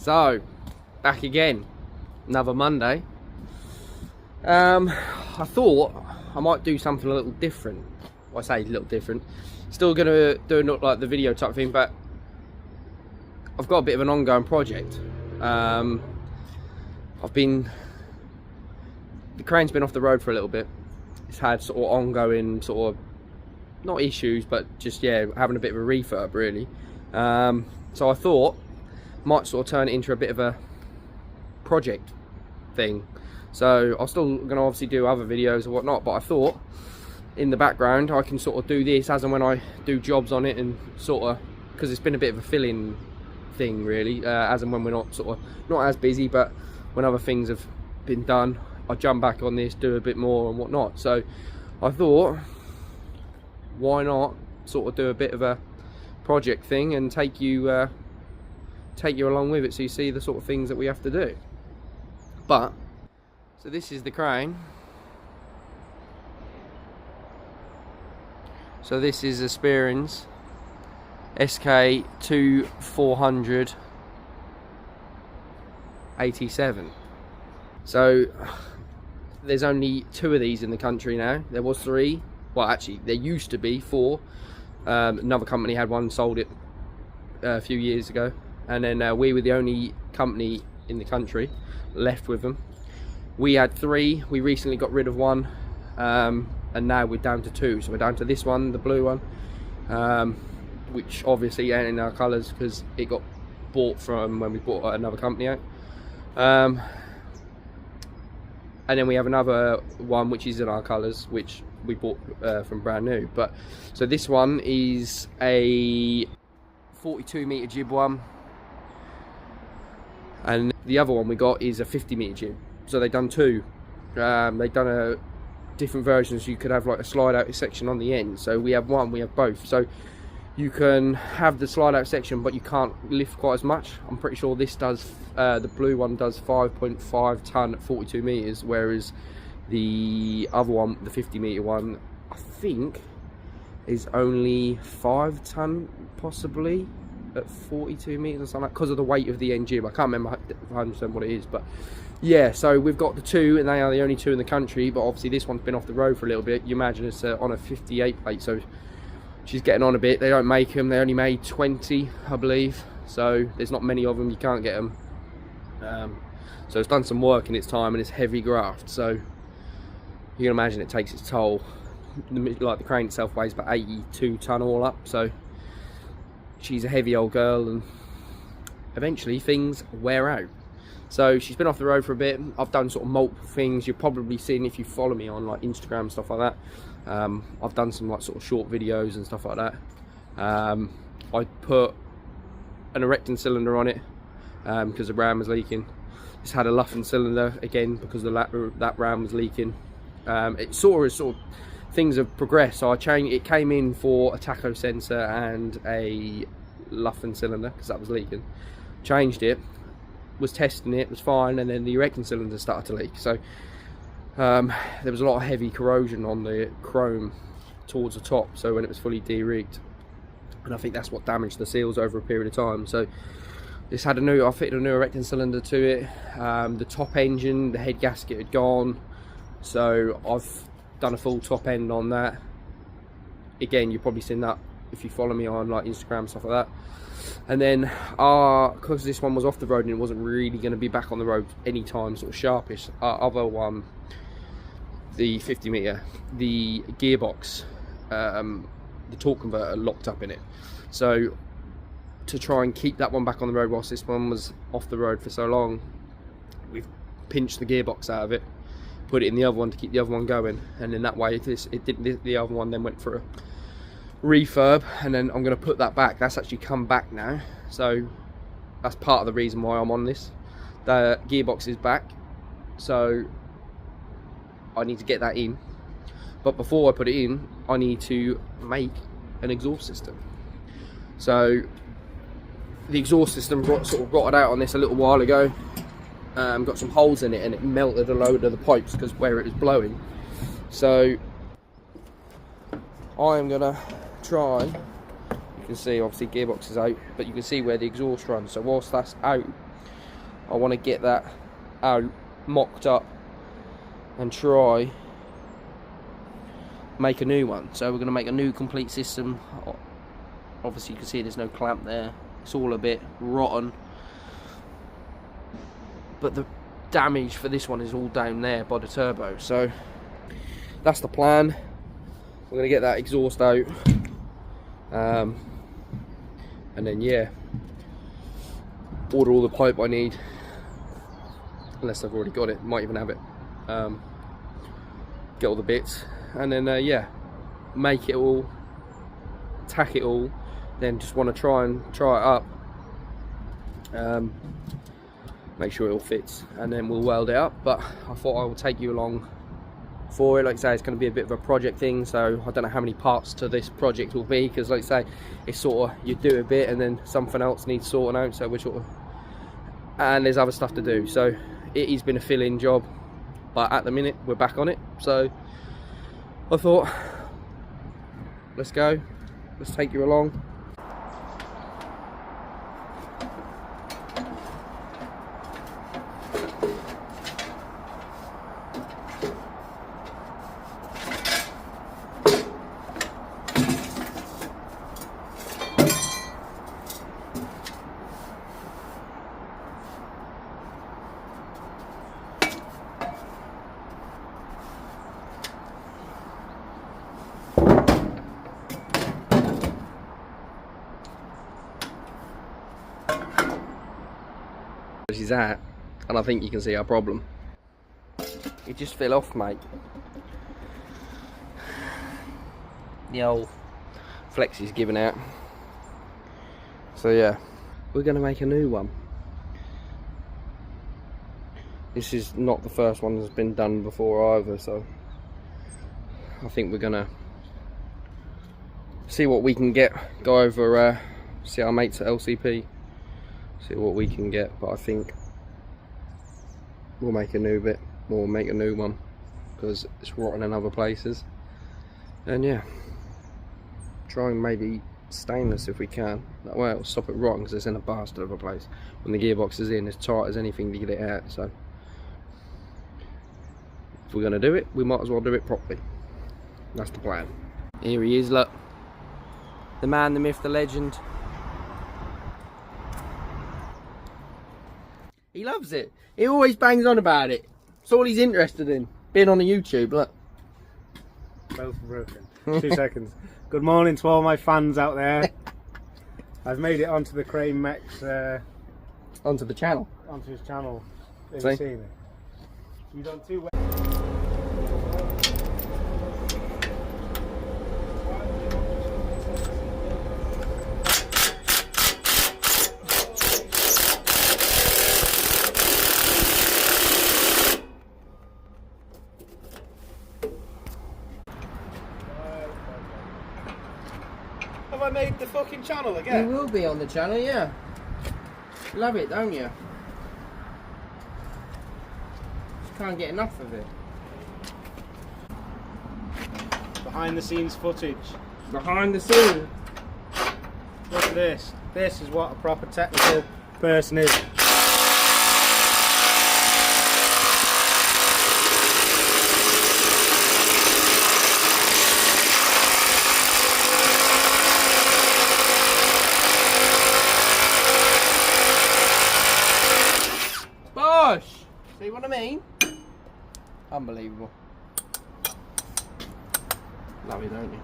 So, back again, another Monday. I thought I might do something a little different. Well, I say a little different. Still gonna do not like the video type thing, but I've got a bit of an ongoing project. The crane's been off the road for a little bit. It's had sort of ongoing not issues, but just having a bit of a refurb really. So I thought might sort of turn it into a bit of a project thing. So I'm still going to obviously do other videos and whatnot, but I thought in the background I can sort of do this as and when I do jobs on it, and sort of, because it's been a bit of a fill-in thing really, as and when we're not as busy, but when other things have been done, I jump back on this, do a bit more and whatnot. So I thought, why not sort of do a bit of a project thing and take you along with it, so you see the sort of things that we have to do. So this is the crane. So this is a spierings SK2400 87. So there's only 2 of these in the country now. There was 3. Well, actually there used to be 4. Another company had one, sold it a few years ago, and then we were the only company in the country left with them. We had 3. We recently got rid of one, and now we're down to 2. So we're down to this one, the blue one, which obviously ain't in our colours because it got bought from when we bought another company out. And then we have another one which is in our colours, which we bought from brand new. But so this one is a 42 metre jib one, and the other one we got is a 50 metre jib. So they've done 2. They've done a different versions. You could have like a slide out section on the end. So we have one, we have both. So you can have the slide out section, but you can't lift quite as much. I'm pretty sure this does, the blue one does 5.5 tonne at 42 metres, whereas the other one, the 50 metre one, I think is only 5 tonne possibly at 42 metres or something, because of the weight of the end jib. I can't remember 100% what it is, but yeah. So we've got the 2, and they are the only 2 in the country, but obviously this one's been off the road for a little bit. You imagine it's on a 58 plate, so she's getting on a bit. They don't make them, they only made 20 I believe, so there's not many of them, you can't get them. So it's done some work in its time, and it's heavy graft, so you can imagine it takes its toll. Like the crane itself weighs about 82 tonne all up, so she's a heavy old girl, and eventually things wear out. So she's been off the road for a bit. I've done sort of multiple things. You've probably seen if you follow me on like Instagram and stuff like that. I've done some like sort of short videos and stuff like that. I put an erecting cylinder on it because the ram was leaking. It's had a luffing cylinder again because that ram was leaking. It sort of things have progressed. So it came in for a tacho sensor and a luffing cylinder because that was leaking. Changed it, was testing it, was fine, and then the erecting cylinder started to leak. So there was a lot of heavy corrosion on the chrome towards the top, so when it was fully de-rigged, and I think that's what damaged the seals over a period of time. So this had I fitted a new erecting cylinder to it. The top engine, the head gasket had gone, so I've done a full top end on that. Again, you've probably seen that if you follow me on like Instagram, stuff like that. And then because this one was off the road and it wasn't really going to be back on the road anytime sort of sharpish, our other one, the 50 metre, the gearbox, the torque converter locked up in it. So to try and keep that one back on the road whilst this one was off the road for so long, we've pinched the gearbox out of it, put it in the other one to keep the other one going, and then that way the other one then went for a refurb, and then I'm going to put that back. That's actually come back now, so that's part of the reason why I'm on this. The gearbox is back, so I need to get that in, but before I put it in I need to make an exhaust system. So the exhaust system sort of rotted out on this a little while ago. Got some holes in it, and it melted a load of the pipes because where it was blowing. So I am gonna try, you can see obviously gearbox is out, but you can see where the exhaust runs. So whilst that's out, I want to get that out, mocked up, and try make a new one. So we're going to make a new complete system. Obviously you can see there's no clamp there, it's all a bit rotten, but the damage for this one is all down there by the turbo. So that's the plan. We're going to get that exhaust out, and then yeah, order all the pipe I need, unless I've already got it, might even have it, get all the bits, and then yeah, make it all, tack it all, then just want to try it up, make sure it all fits, and then we'll weld it up. But I thought I would take you along for it. Like I say, it's going to be a bit of a project thing, so I don't know how many parts to this project will be, because like I say, it's sort of, you do a bit and then something else needs sorting out, so we're sort of, and there's other stuff to do, so it has been a fill-in job, but at the minute we're back on it. So I thought, let's go, let's take you along. She's at, and I think you can see our problem. It just fell off, mate. The old flex is giving out. So yeah, we're going to make a new one. This is not the first one that's been done before either, so I think we're going to see what we can get, go over, see our mates at LCP, see what we can get. But I think we'll make a new bit, we'll make a new one, because it's rotten in other places. And yeah, try and maybe stainless if we can, that way it'll stop it rotting, because it's in a bastard of a place. When the gearbox is in, it's tight as anything to get it out. So if we're going to do it, we might as well do it properly. That's the plan. Here he is, look, the man, the myth, the legend. He loves it. He always bangs on about it. It's all he's interested in. Being on a YouTube, look. Both broken. 2 seconds. Good morning to all my fans out there. I've made it onto the Crane Max. Onto the channel. Onto his channel. Have See? you seen it? You done too well. Have I made the fucking channel again? You will be on the channel, yeah. Love it, don't you? Just can't get enough of it. Behind the scenes footage. Behind the scenes. Look at this. This is what a proper technical person is. See what I mean? Unbelievable. Love it, don't you?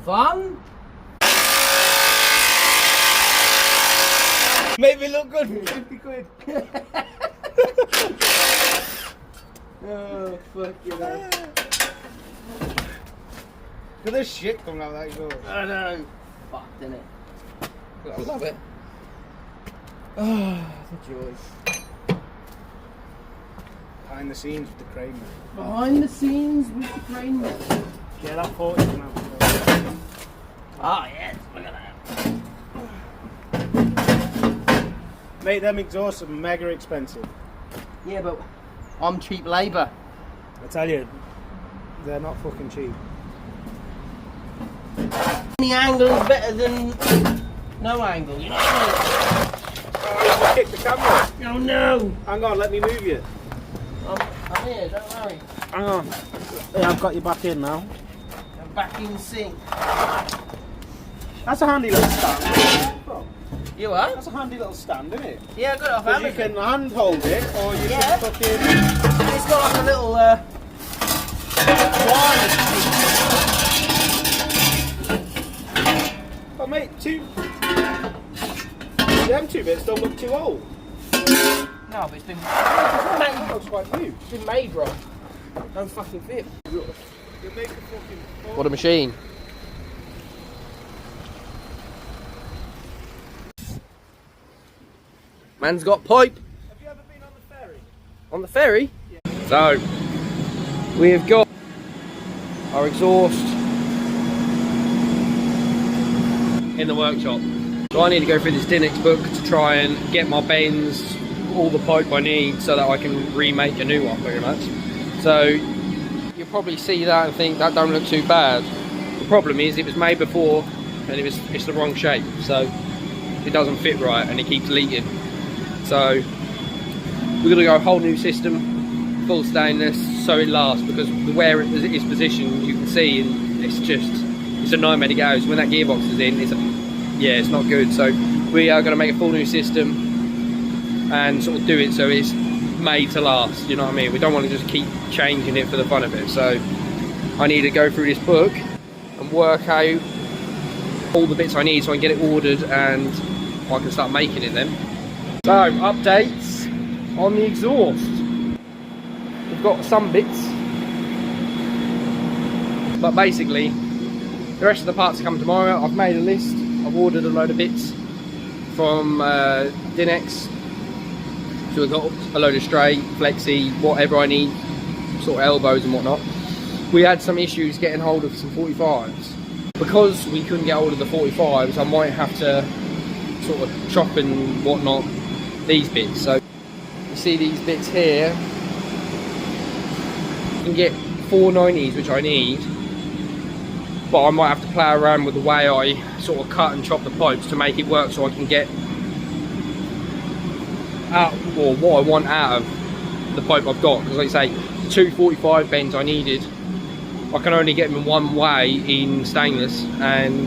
One. Made me look good for 50 quid. Oh, fuck you know. Look at this shit coming out of that exhaust. I know. Fucked, innit? I love it. Oh, the joy. Behind the scenes with the Crane. Behind the scenes with the Crane. Yeah, that 40 come out. Oh, yes, look at that. Mate, them exhausts are mega expensive. Yeah, but I'm cheap labour. I tell you, they're not fucking cheap. Any angle is better than no angle, you know what I I kicked the camera. mean? Oh no! Hang on, let me move you. I'm here, don't worry. Hang on. Yeah, I've got you back in now. I'm back in sync. That's a handy little stand. You what? That's a handy little stand, isn't it? Yeah, I got it off Because you Amazon. can hand hold it, or you Yeah. can fucking... It's got like a little wireless piece. Oh mate, them two bits don't look too old. No, but it's been That looks quite new. it's been made wrong. Don't fucking fit. You make a fucking... What a machine. Man's got pipe. Have you ever been on the ferry? On the ferry? Yeah. So, we've got our exhaust in the workshop. So I need to go through this Dinex book to try and get my bends, all the pipe I need so that I can remake a new one pretty much. So, you'll probably see that and think that don't look too bad. The problem is it was made before and it's the wrong shape. So, it doesn't fit right and it keeps leaking. So we're going to go a whole new system, full stainless, so it lasts, because where it is positioned you can see and it's a nightmare to go. So when that gearbox is in, it's not good. So we are going to make a full new system and sort of do it so it's made to last, you know what I mean? We don't want to just keep changing it for the fun of it. So I need to go through this book and work out all the bits I need so I can get it ordered and I can start making it then. So, updates on the exhaust. We've got some bits, but basically the rest of the parts come tomorrow. I've made a list, I've ordered a load of bits from Dinex. So we've got a load of straight, flexi, whatever I need, sort of elbows and whatnot. We had some issues getting hold of some 45s. Because we couldn't get hold of the 45s, I might have to sort of chop and whatnot these bits. So you see these bits here, you can get 490s, which I need, but I might have to play around with the way I sort of cut and chop the pipes to make it work so I can get out, or what I want out of the pipe I've got. Because like I say, the 245 bends I needed, I can only get them in one way in stainless and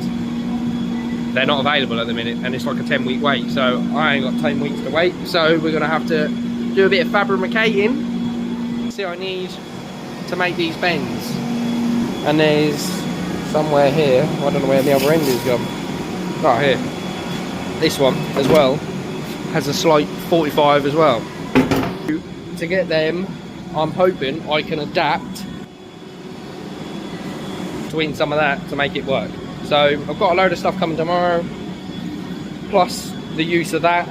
they're not available at the minute, and it's like a 10-week wait, so I ain't got 10 weeks to wait. So we're gonna have to do a bit of fabricating. See, I need to make these bends, and there's somewhere here, I don't know where the other end is gone. Oh, here. This one as well has a slight 45 as well. To get them, I'm hoping I can adapt between some of that to make it work. So I've got a load of stuff coming tomorrow, plus the use of that,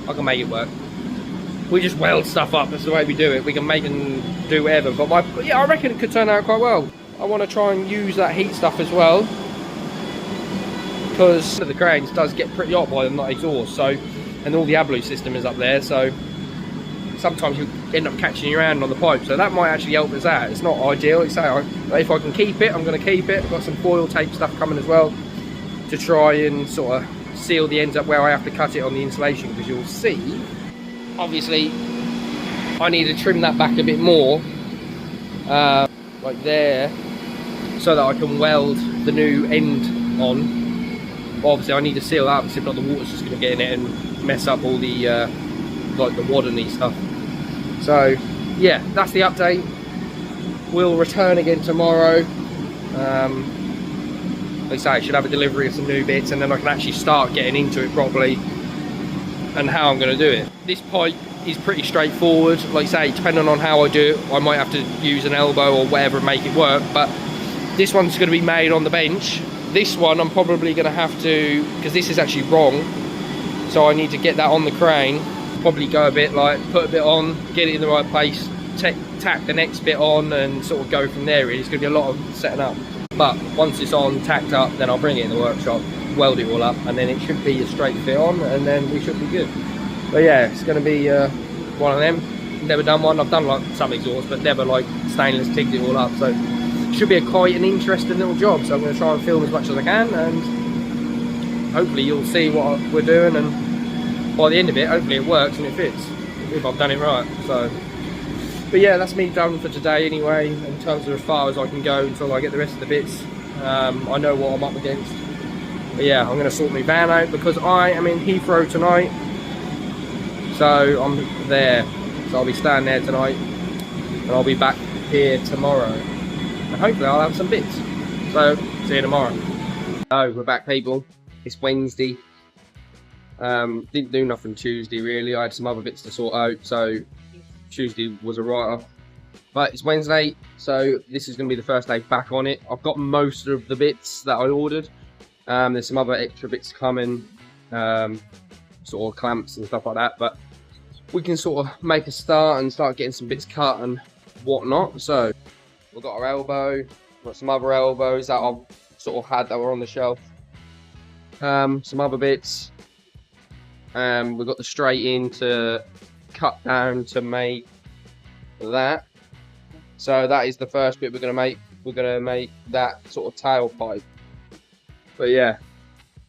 I can make it work. We just weld stuff up, that's the way we do it. We can make and do whatever, but I reckon it could turn out quite well. I want to try and use that heat stuff as well, because the cranes does get pretty hot by the night exhaust, so, and all the ABLU system is up there, so sometimes you end up catching your hand on the pipe, so that might actually help us out. It's not ideal, if I can keep it, I'm going to keep it. I've got some foil tape stuff coming as well to try and sort of seal the ends up where I have to cut it on the insulation, because you'll see, obviously, I need to trim that back a bit more, like there, so that I can weld the new end on. But obviously I need to seal that, because if not the water's just going to get in it and mess up all the like the waddeny stuff. So yeah, that's the update. We'll return again tomorrow. Like I say, I should have a delivery of some new bits, and then I can actually start getting into it properly and how I'm going to do it. This pipe is pretty straightforward. Like I say, depending on how I do it, I might have to use an elbow or whatever and make it work, but this one's going to be made on the bench. This one I'm probably going to have to, because this is actually wrong, so I need to get that on the crane, probably go a bit like, put a bit on, get it in the right place, tack the next bit on, and sort of go from there. Really, it's going to be a lot of setting up, but once it's on, tacked up, then I'll bring it in the workshop, weld it all up, and then it should be a straight fit on, and then we should be good. But yeah, it's going to be one of them. Never done one. I've done like some exhausts, but never like stainless, tigged it all up. So should be quite an interesting little job. So I'm going to try and film as much as I can, and hopefully you'll see what we're doing, and by the end of it, hopefully it works and it fits, if I've done it right. So, but yeah, that's me done for today anyway, in terms of as far as I can go until I get the rest of the bits. I know what I'm up against. But yeah, I'm going to sort my van out because I am in Heathrow tonight. So I'm there. So I'll be staying there tonight, and I'll be back here tomorrow. And hopefully I'll have some bits. So, see you tomorrow. Oh, we're back, people. It's Wednesday. Didn't do nothing Tuesday really. I had some other bits to sort out, so Tuesday was a write-off. But it's Wednesday, so this is going to be the first day back on it. I've got most of the bits that I ordered. There's some other extra bits coming, sort of clamps and stuff like that, but we can sort of make a start and start getting some bits cut and whatnot. So we've got our elbow, we've got some other elbows that I've sort of had that were on the shelf, some other bits. We've got the straight in to cut down to make that. So that is the first bit we're going to make. We're going to make that sort of tailpipe. But yeah,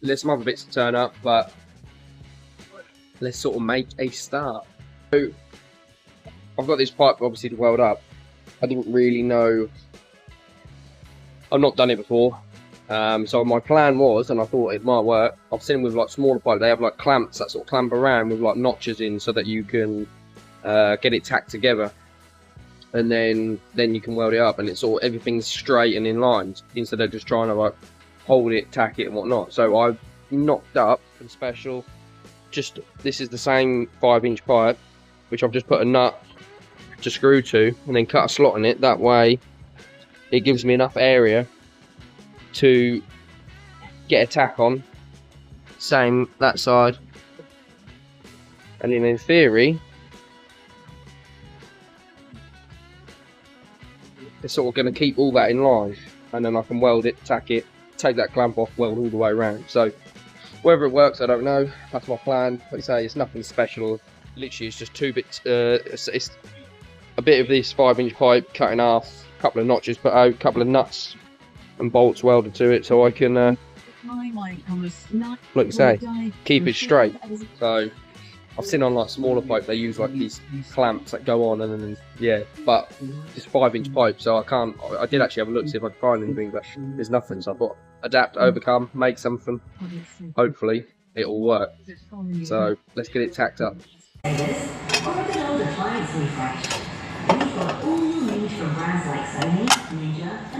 there's some other bits to turn up, but let's sort of make a start. So I've got this pipe obviously to weld up. I didn't really know, I've not done it before. So my plan was, and I thought it might work, I've seen with like smaller pipe, they have like clamps that sort of clamp around with like notches in so that you can get it tacked together. And then you can weld it up and it's all, everything's straight and in line instead of just trying to like hold it, tack it and whatnot. So I've knocked up and special, just this is the same 5-inch pipe which I've just put a nut to screw to and then cut a slot in it. That way it gives me enough area to get a tack on, same that side, and then in theory it's sort of going to keep all that in line, and then I can weld it, tack it, take that clamp off, weld all the way around. So whether it works I don't know, that's my plan. Like I say, it's nothing special, literally it's just 2 bits, it's a bit of this 5-inch pipe cut in half, a couple of notches put out, a couple of nuts and bolts welded to it so I can like you say, keep it straight. So I've seen on like smaller pipe they use like these clamps that go on, and then yeah, but it's 5-inch pipe, so I did actually have a look to see if I could find anything, but there's nothing. So I thought adapt, overcome, make something, hopefully it'll work. So let's get it tacked up.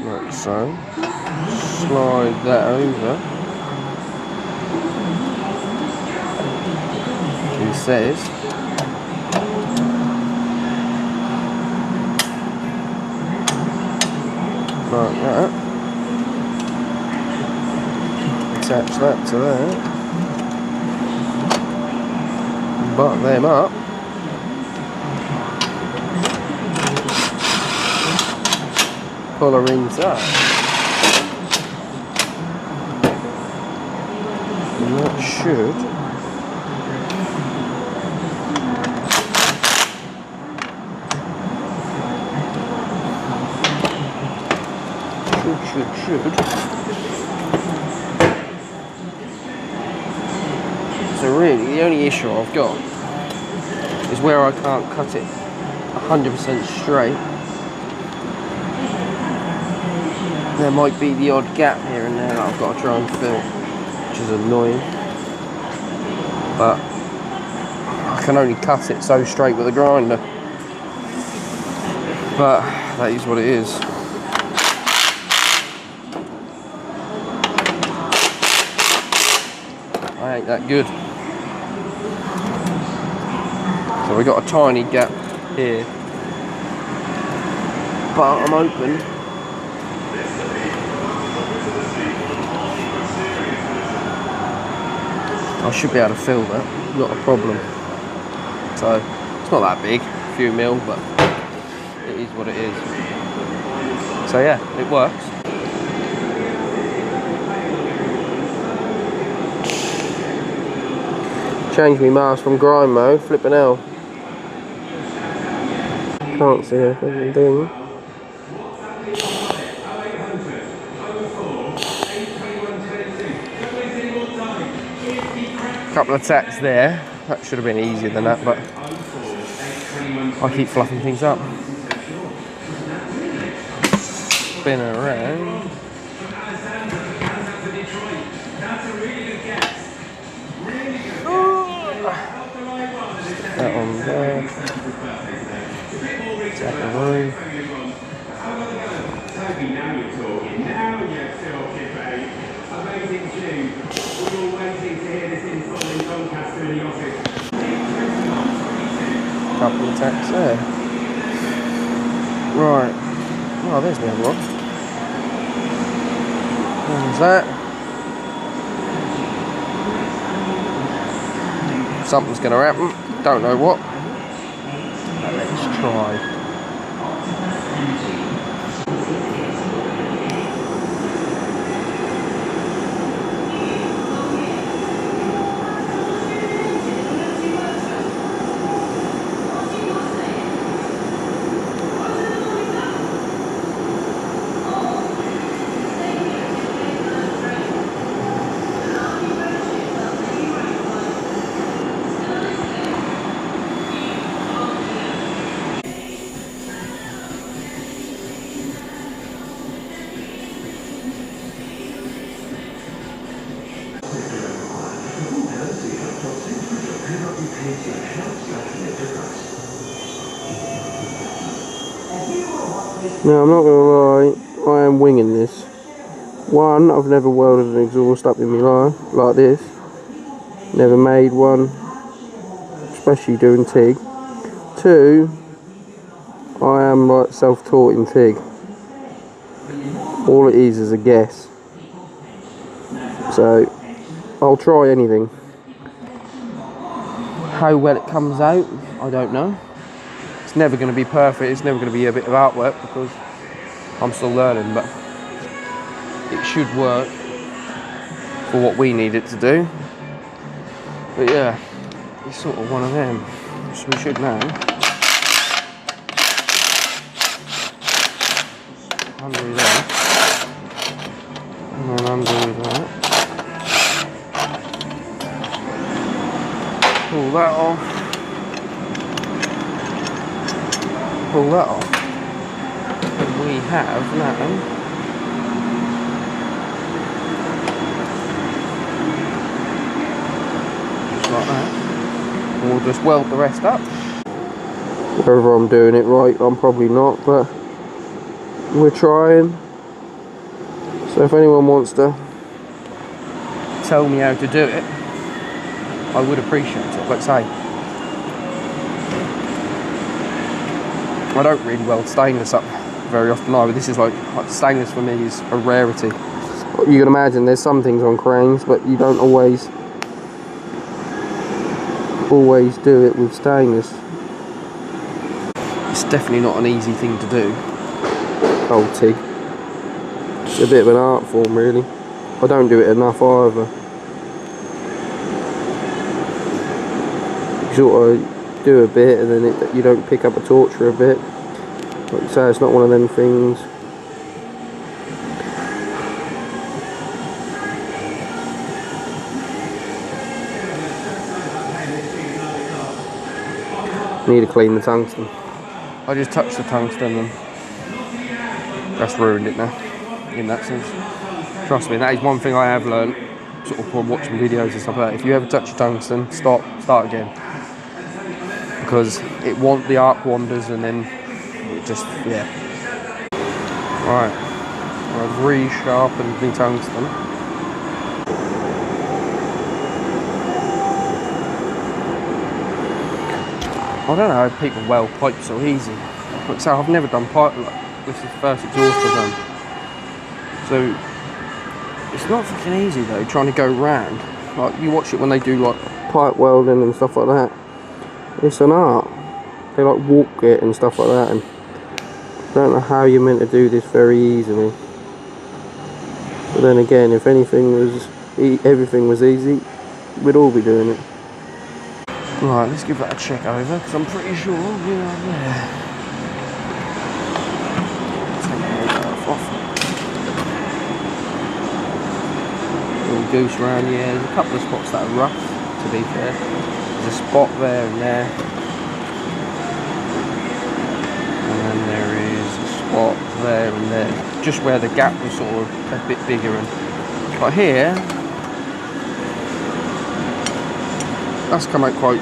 Like so, slide that over. It says like that. Attach that to that. Butt them up. Pull her inside. And that should So really the only issue I've got is where I can't cut it 100% straight. There might be the odd gap here and there that I've got to try and fill, which is annoying, but I can only cut it so straight with a grinder, but that is what it is. I ain't that good. So we got a tiny gap here, but I'm open. I should be able to fill that, not a problem. So it's not that big, a few mil, but it is what it is. So yeah, it works. Change me mask from grind mode, flipping hell. Can't see anything. Couple of tacks there. That should have been easier than that, but I keep fluffing things up. Spin around. That on there. Tap couple of tacks there. Right. Oh, there's the other one. There's that. Something's going to happen. Don't know what. Let's try. Now, I'm not going to lie, I am winging this. One, I've never welded an exhaust up in my life like this. Never made one, especially doing TIG. Two, I am like self-taught in TIG. All it is a guess. So, I'll try anything. How well it comes out, I don't know. It's never going to be perfect, it's never going to be a bit of artwork because I'm still learning, but it should work for what we need it to do. But yeah, it's sort of one of them, so we should know. Undo that, and then undo that. Pull that off. Pull that off. And we have now just like that. And we'll just weld the rest up. Whether I'm doing it right, I'm probably not, but we're trying. So if anyone wants to tell me how to do it, I would appreciate it. Like say, I don't really weld stainless up very often either. This is like stainless for me is a rarity. You can imagine there's some things on cranes, but you don't always do it with stainless. It's definitely not an easy thing to do. Old TIG. It's a bit of an art form really. I don't do it enough either. You sort of do a bit and then you don't pick up a torch for a bit. Like you say, it's not one of them things. Need to clean the tungsten. I just touched the tungsten and that's ruined it now, in that sense. Trust me, that is one thing I have learned sort of from watching videos and stuff like that. If you ever touch your tungsten, stop, start again. Because the arc wanders and then it just, yeah. Right, I've resharpened my tungsten. I don't know how people weld pipe so easy. Like I say, I've never done pipe, like, this is the first exhaust I've done. So, it's not fucking easy though, trying to go round. Like, you watch it when they do like pipe welding and stuff like that. It's an art. They like walk it and stuff like that, and I don't know how you're meant to do this very easily. But then again, if everything was easy, we'd all be doing it. Right, let's give that a check over, because I'm pretty sure we are there. Take that off. Little goose around, yeah, there's a couple of spots that are rough. to be fair. There's a spot there and there. And then there is a spot there and there. Just where the gap was sort of a bit bigger. But here, that's come out quite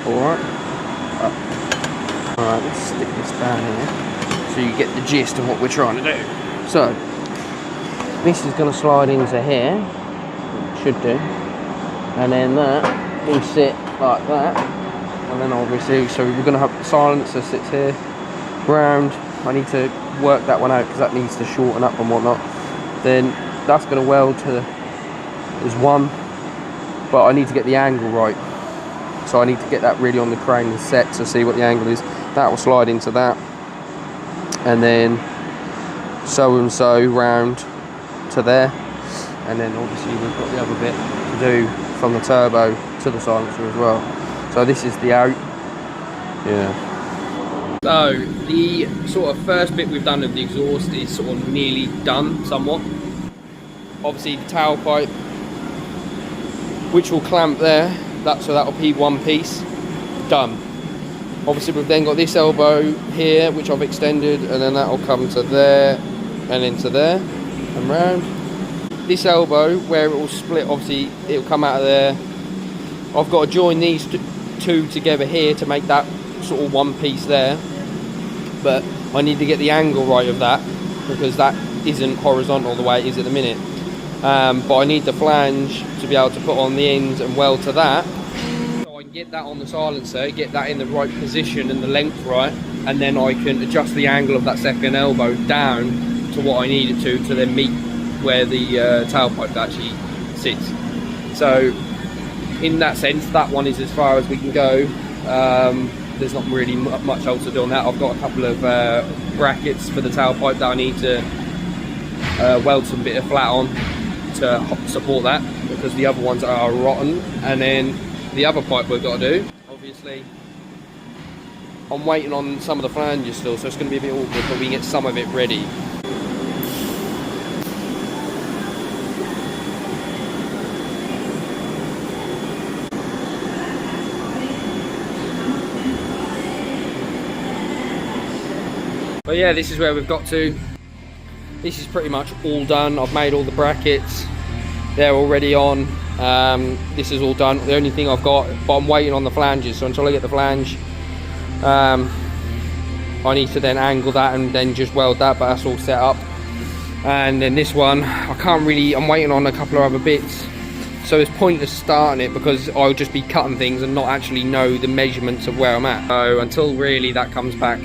alright. Alright, let's stick this down here so you get the gist of what we're trying to do. So, this is going to slide into here, should do, and then that will sit like that, and then obviously, so we're going to have the silencer sits here, round. I need to work that one out because that needs to shorten up and whatnot. Then that's going to weld to as one, but I need to get the angle right. So I need to get that really on the crane and set to see what the angle is. That will slide into that, and then so and so round to there, and then obviously we've got the other bit to do from the turbo to the silencer as well. So this is the out. Yeah. So the sort of first bit we've done of the exhaust is sort of nearly done somewhat. Obviously the tailpipe, which will clamp there, so that'll be one piece done. Obviously we've then got this elbow here which I've extended, and then that'll come to there and into there and round. This elbow where it will split, obviously it will come out of there. I've got to join these two together here to make that sort of one piece there, but I need to get the angle right of that because that isn't horizontal the way it is at the minute. But I need the flange to be able to put on the ends and weld to that, so I can get that on the silencer, get that in the right position and the length right, and then I can adjust the angle of that second elbow down to what I need it to then meet where the tailpipe actually sits. So in that sense, that one is as far as we can go. There's not really much else to do on that. I've got a couple of brackets for the tailpipe that I need to weld some bit of flat on to support that, because the other ones are rotten. And then the other pipe we've got to do, obviously I'm waiting on some of the flanges still, so it's going to be a bit awkward, but we can get some of it ready. But yeah, this is where we've got to. This is pretty much all done. I've made all the brackets. They're already on. This is all done. The only thing I've got, but I'm waiting on the flanges. So until I get the flange, I need to then angle that and then just weld that, but that's all set up. And then this one, I can't really, I'm waiting on a couple of other bits. So it's pointless starting it because I'll just be cutting things and not actually know the measurements of where I'm at. So until really that comes back,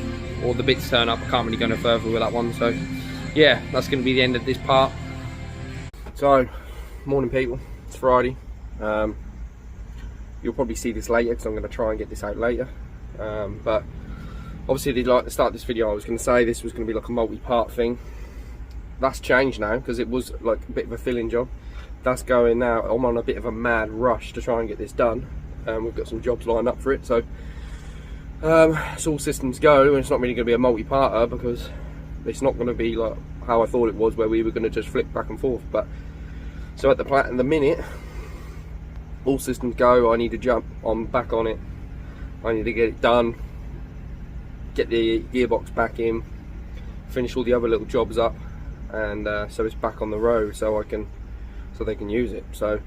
or the bits turn up, I can't really go no further with that one. So yeah, that's going to be the end of this part. So morning people, it's Friday. You'll probably see this later because I'm going to try and get this out later, but obviously like to start this video, I was going to say this was going to be like a multi-part thing. That's changed now because it was like a bit of a filling job. That's going now. I'm on a bit of a mad rush to try and get this done. We've got some jobs lined up for it, so it's all systems go, and it's not really going to be a multi-parter because it's not going to be like how I thought it was, where we were going to just flick back and forth. But so at the minute, all systems go. I need to jump on back on it. I need to get it done, get the gearbox back in, finish all the other little jobs up, and so it's back on the road, so they can use it. So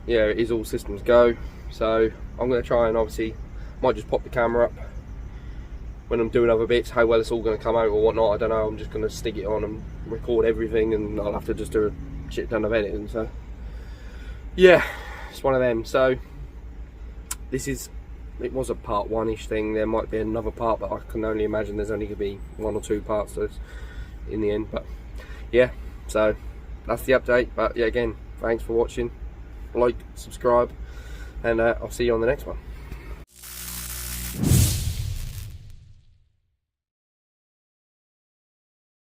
yeah, it is all systems go. So I'm going to try and obviously might just pop the camera up when I'm doing other bits. How well it's all going to come out or whatnot, I don't know. I'm just going to stick it on and record everything, and I'll have to just do a shit ton of editing. So yeah, it's one of them. So it was a part one-ish thing. There might be another part, but I can only imagine there's only going to be 1 or 2 parts to this in the end. But yeah, so that's the update. But yeah, again, thanks for watching. Like, subscribe, and I'll see you on the next one.